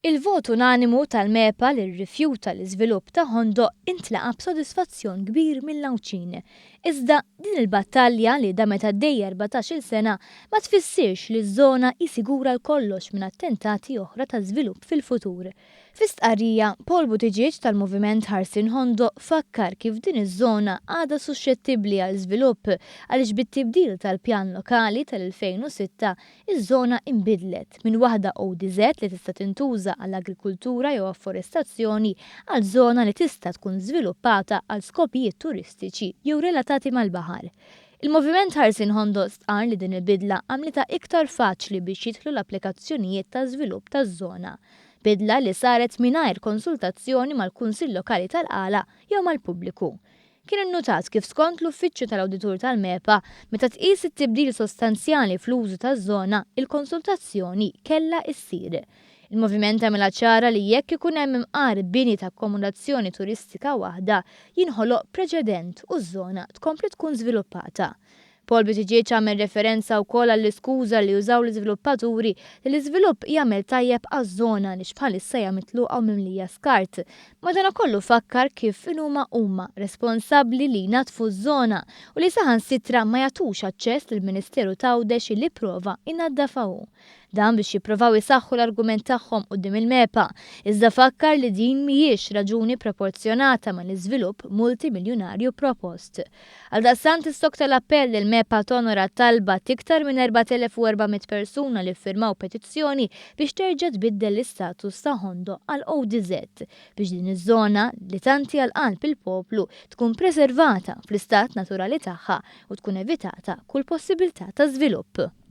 Il-vot unanimu tal-MEPA li rrifjuta l-iżvilupp ta' Hondo intlaqa b'sodisfazzjon kbir mill-Lawċin. Iżda din il-battalja li damet għaddejja 14-il sena ma tfissirx li ż-żona isigura l-kollox minn attentati oħra ta' żvilupp fil-futur. Fi stqarrija, Paul Buttigieg tal-Moviment Ħarsien Hondo fakkar kif din iż-żona għadha suscettibbli għal żvilupp għaliex bit-tibdil tal-pjan lokali tal-2006 iż-żona inbidlet minn waħda ODZ li tista' tintuża għall-agrikultura jew afforestazzjoni għal żona li tista' tkun żviluppata għal skopijiet turistiċi jew relatati mal-baħar. Il-Moviment Ħarsien Hondo stqar li din il-bidla għamlita iktar faċli biex jidħlu l-applikazzjonijiet ta' żvilupp taż-żona. Bidla li saret mingħajr konsultazzjoni mal-Kunsill Lokali tal-Qala jew mal-pubbliku. Kien innutat kif skont l-uffiċċju tal-Awditur tal-MEPA meta tqis it-tibdil sostanzjali fl-użu taż-żona, il-konsultazzjoni kellha issir. Il-moviment għamilha ċara li jekk ikun hemm imqar bini ta' akkomodazzjoni turistika waħda jinħoloq preċedent u ż-żona tkompli tkun żviluppata. Paul Buttigieg għamel referenza wkoll għall-iskuża li jużaw l-iżviluppaturi li l-iżvilupp jagħmel tajjeb għaż-żona li bħalissa hija mitluqa u mimlija skart. Madankollu fakkar kif huma responsabbli li jnatfu ż-żona u li saħansitra ma jagħtux aċċess lill-Ministeru Tawdex li prova inaddafaw. Dan biex jippruvaw isaħħu l-argument tagħhom quddiem il-MEPA, iżda fakkar li din mhijiex raġuni proporzjonata mal-iżvilupp multimiljunarju propost. Għaldaqstant is-sok tal-appell il MEPA tonora talba tiktar minn 4400 persuna li ffirmaw petizzjoni biex terġa' tbiddel l-istatus ta' Hondo għal ODZ biex din iż-żona li tanti għal-qalb il-poplu tkun preservata fl-istat naturali tagħha u tkun evitata kull possibilità ta' żvilupp.